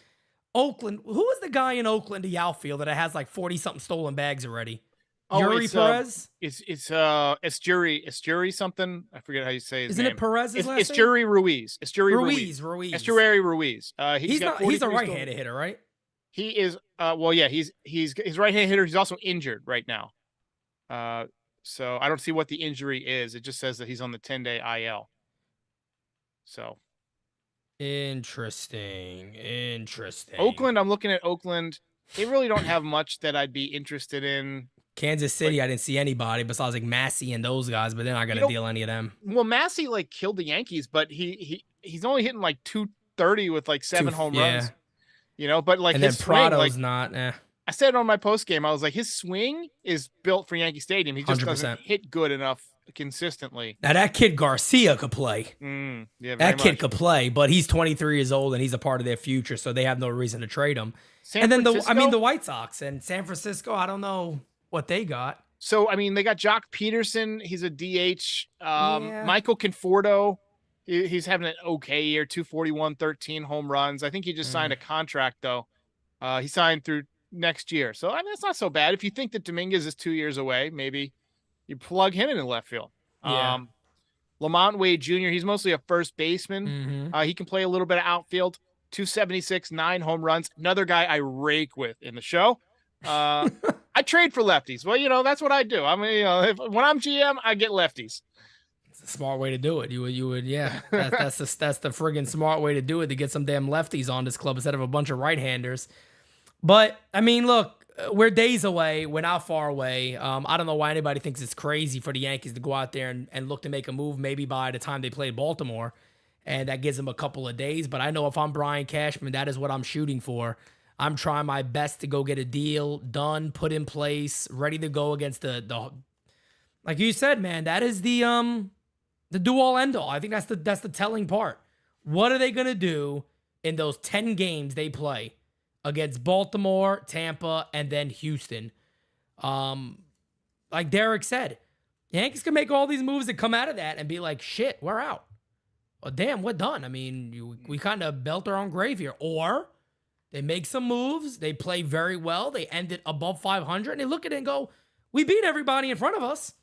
Oakland, who is the guy in Oakland, the outfield, that has like 40-something stolen bags already? Yuri Perez?
It's Jury something. I forget how you say his name.
Isn't it Perez's last name?
It's Jury Ruiz. It's Jury Ruiz.
Ruiz.
It's Jury Ruiz.
He's a right-handed hitter, right?
He is. He's right-handed hitter. He's also injured right now. So I don't see what the injury is. It just says that he's on the 10-day IL. So
interesting.
Oakland. I'm looking at Oakland. They really don't have much that I'd be interested in.
Kansas City, I didn't see anybody besides like Massey and those guys, but they're not going to deal any of them.
Well, Massey like killed the Yankees, but he's only hitting like 230 with like 7 home runs. But like
and
his
then Prado's
swing,
not.
I said on my post game, I was like, his swing is built for Yankee Stadium. He just 100%. Doesn't hit good enough consistently.
Now that kid Garcia could play. That kid could play, but he's 23 years old and he's a part of their future, so they have no reason to trade him. And then the White Sox and San Francisco, I don't know what they got.
So, I mean, they got Jock Peterson. He's a DH. Michael Conforto. He's having an okay year, 241, 13 home runs. I think he just signed a contract, though. He signed through next year. So, I mean, it's not so bad. If you think that Dominguez is 2 years away, maybe you plug him in left field. Lamont Wade Jr., he's mostly a first baseman. He can play a little bit of outfield. 276, 9 home runs. Another guy I rake with in the show. I trade for lefties. Well, that's what I do. I mean, when I'm GM, I get lefties.
It's a smart way to do it. You would, yeah. That's the friggin' smart way to do it, to get some damn lefties on this club instead of a bunch of right-handers. But I mean, look, we're days away. We're not far away. I don't know why anybody thinks it's crazy for the Yankees to go out there and look to make a move maybe by the time they play Baltimore. And that gives them a couple of days. But I know if I'm Brian Cashman, that is what I'm shooting for. I'm trying my best to go get a deal done, put in place, ready to go against the like you said, man, that is the do all end all. I think that's the telling part. What are they gonna do in those 10 games they play against Baltimore, Tampa, and then Houston? Like Derek said, Yankees can make all these moves that come out of that and be like, shit, we're out. Well, damn, we're done. I mean, we kind of belt our own grave here. Or they make some moves, they play very well, they end it above 500, and they look at it and go, we beat everybody in front of us.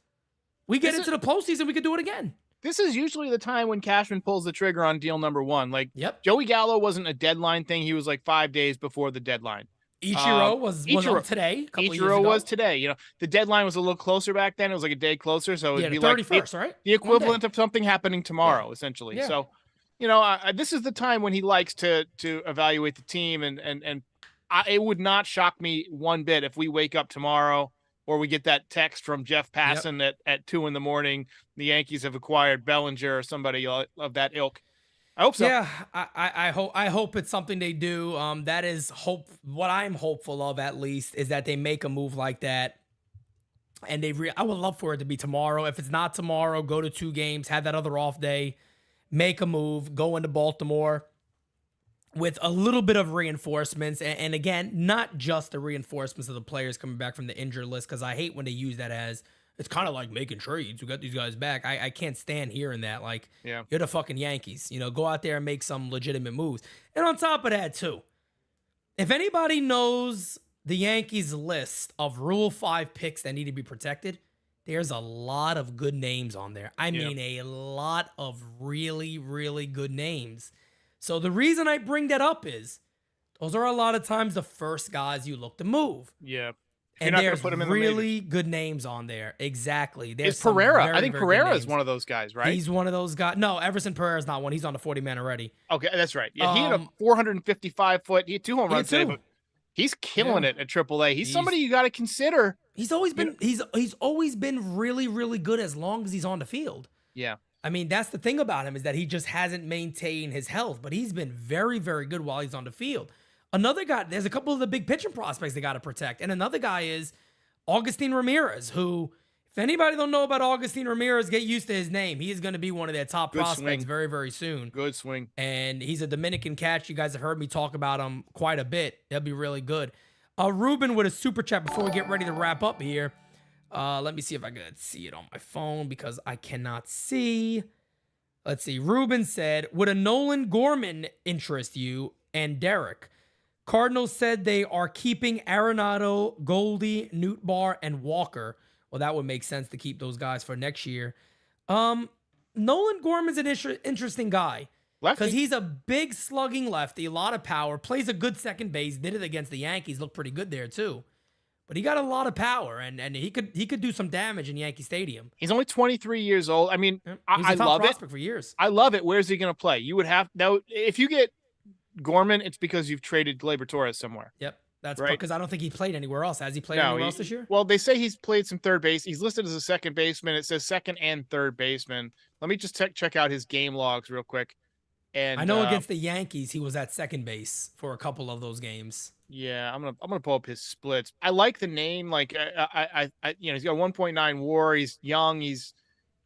We get into the postseason, we could do it again.
This is usually the time when Cashman pulls the trigger on deal number one. Like,
yep.
Joey Gallo wasn't a deadline thing. He was like 5 days before the deadline.
Ichiro was today.
Ichiro was today. You know, the deadline was a little closer back then. It was like a day closer. So it'd be
the 31st,
like
right?
The equivalent of something happening tomorrow, essentially.
Yeah.
So, you know, this is the time when he likes to evaluate the team. And it would not shock me one bit if we wake up tomorrow or we get that text from Jeff Passan at 2 a.m. The Yankees have acquired Bellinger or somebody of that ilk. I hope so.
Yeah, I hope it's something they do. That is what I'm hopeful of, at least, is that they make a move like that. And I would love for it to be tomorrow. If it's not tomorrow, go to 2 games, have that other off day, make a move, go into Baltimore with a little bit of reinforcements. And again, not just the reinforcements of the players coming back from the injured list, because I hate when they use that as, it's kind of like making trades. We got these guys back. I can't stand hearing that. Like, you're the fucking Yankees. You know, go out there and make some legitimate moves. And on top of that, too, if anybody knows the Yankees list of Rule 5 picks that need to be protected, there's a lot of good names on there. I mean, a lot of really, really good names. So the reason I bring that up is those are a lot of times the first guys you look to move.
Yeah.
And there's really good names on there. Exactly.
There's Pereira. I think Pereira is one of those guys, right?
He's one of those guys. No, Everson Pereira's not one. He's on the 40-man already.
Okay, that's right. Yeah, he had a 455-foot. He had 2 home runs today, but he's killing it at AAA. He's somebody you got to consider.
He's always been he's always been really, really good as long as he's on the field.
Yeah.
I mean, that's the thing about him, is that he just hasn't maintained his health, but he's been very, very good while he's on the field. Another guy, there's a couple of the big pitching prospects they got to protect. And another guy is Augustin Ramirez, who, if anybody don't know about Augustin Ramirez, get used to his name. He is going to be one of their top prospects very, very soon.
Good swing.
And he's a Dominican catch. You guys have heard me talk about him quite a bit. They'll be really good. Ruben with a super chat before we get ready to wrap up here. Let me see if I can see it on my phone because I cannot see. Let's see. Ruben said, would a Nolan Gorman interest you? And Derek, Cardinals said they are keeping Arenado, Goldie, Nootbaar, and Walker. Well, that would make sense to keep those guys for next year. Nolan Gorman's an interesting guy because he's a big slugging lefty, a lot of power, plays a good second base, did it against the Yankees, looked pretty good there too. But he got a lot of power, and he could do some damage in Yankee Stadium.
He's only 23 years old. I mean, I love it.
For years.
I love it. Where's he going to play? You would have now if you get Gorman, it's because you've traded Gleyber Torres somewhere.
Yep. That's
right.
Because I don't think he played anywhere else. Has he played anywhere else this year?
Well, they say he's played some third base. He's listed as a second baseman. It says second and third baseman. Let me just check out his game logs real quick. And
I know against the Yankees, he was at second base for a couple of those games.
Yeah, I'm gonna pull up his splits. I like the name. Like I he's got 1.9 WAR. He's young. He's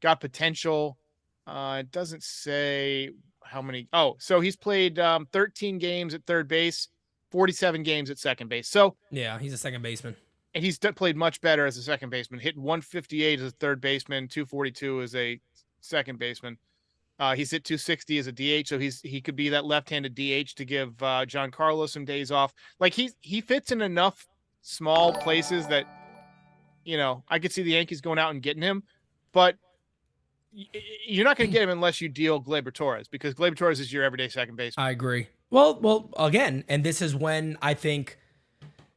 got potential. It doesn't say how many. Oh, so he's played 13 games at third base, 47 games at second base. So
yeah, he's a second baseman,
and he's played much better as a second baseman. Hit 158 as a third baseman, 242 as a second baseman. He's hit 260 as a DH, so he could be that left-handed DH to give Giancarlo some days off. Like he fits in enough small places that, you know, I could see the Yankees going out and getting him, but you're not going to get him unless you deal Gleyber Torres, because Gleyber Torres is your everyday second baseman.
I agree. Well, again, and this is when I think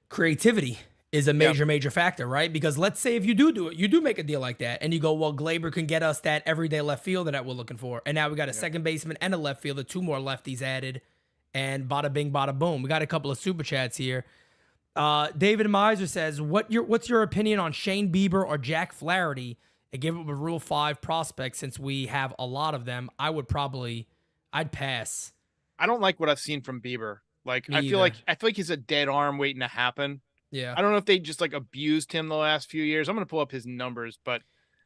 creativity is a major factor, right? Because let's say if you do it, you do make a deal like that, and you go, well, Gleyber can get us that everyday left fielder that we're looking for, and now we got a second baseman and a left fielder, 2 more lefties added, and bada bing, bada boom. We got a couple of super chats here. David Miser says, what's your opinion on Shane Bieber or Jack Flaherty? And give him a Rule 5 prospect since we have a lot of them. I'd pass.
I don't like what I've seen from Bieber. Like,
Me
I feel
either.
like he's a dead arm waiting to happen.
Yeah.
I don't know if they just like abused him the last few years. I'm going to pull up his numbers, but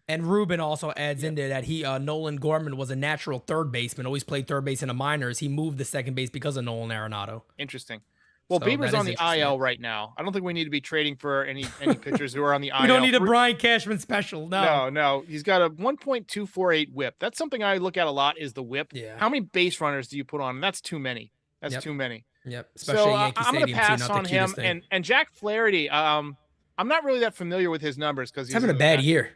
And Ruben also adds into that Nolan Gorman was a natural third baseman, always played third base in the minors. He moved to second base because of Nolan Arenado.
interesting. Well,
So
Bieber's
that
on
is
the IL right now. I don't think we need to be trading for any pitchers who are on the IL.
We don't need a Brian Cashman special.
No. He's got a 1.248 whip. That's something I look at a lot is the whip.
Yeah.
How many base runners do you put on? That's too many. That's
Yep.
too many.
Yep. Especially Yankee
I'm going to
Stadium,
pass
not
on
the
him.
cutest thing.
And Jack Flaherty, I'm not really that familiar with his numbers because
He's having a bad year.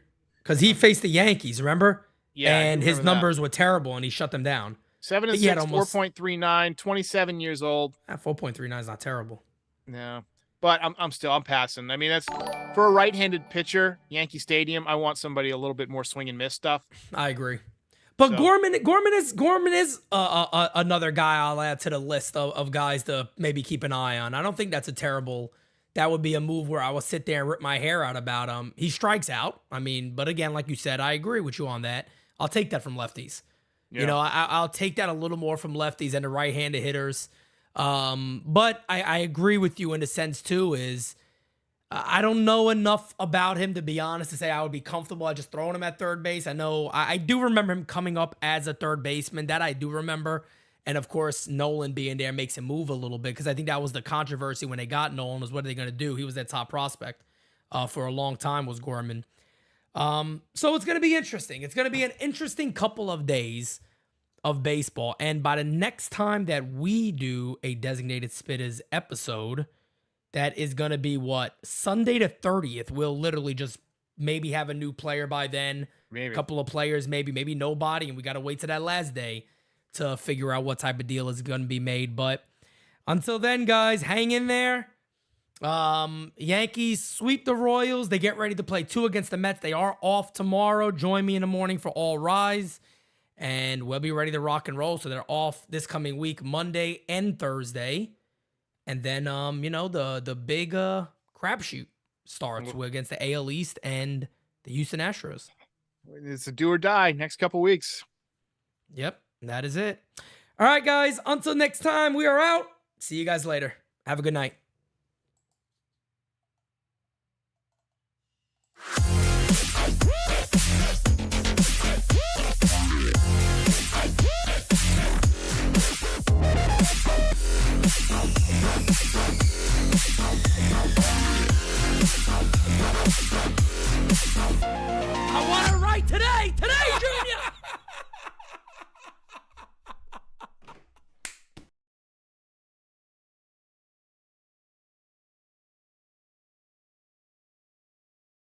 Because he faced the Yankees, remember?
Yeah.
And his numbers were terrible, and he shut them down.
7 and 6, 4.39, 27 years old.
4.39 is not terrible.
No. But I'm passing. I mean, that's for a right-handed pitcher, Yankee Stadium. I want somebody a little bit more swing and miss stuff.
I agree. But so, Gorman is another guy I'll add to the list of guys to maybe keep an eye on. I don't think that's a terrible. That would be a move where I will sit there and rip my hair out about him. He strikes out. I mean, but again, like you said, I agree with you on that. I'll take that from lefties. Yeah. You know, I'll take that a little more from lefties and the right-handed hitters. But I agree with you in the sense too is I don't know enough about him to be honest to say I would be comfortable at just throwing him at third base. I know I do remember him coming up as a third baseman. That I do remember. And of course, Nolan being there makes him move a little bit because I think that was the controversy when they got Nolan was what are they going to do? He was that top prospect for a long time was Gorman. So it's going to be interesting. It's going to be an interesting couple of days of baseball. And by the next time that we do a Designated Spitters episode, that is going to be what? Sunday the 30th. We'll literally just maybe have a new player by then. Maybe. A couple of players, maybe nobody. And we got to wait to that last day to figure out what type of deal is going to be made. But until then, guys, hang in there. Yankees sweep the Royals. They get ready to play 2 against the Mets. They are off tomorrow. Join me in the morning for All Rise. And we'll be ready to rock and roll. So they're off this coming week, Monday and Thursday. And then, the big crapshoot starts against the AL East and the Houston Astros.
It's a do or die next couple weeks.
Yep, that is it. All right, guys. Until next time, we are out. See you guys later. Have a good night.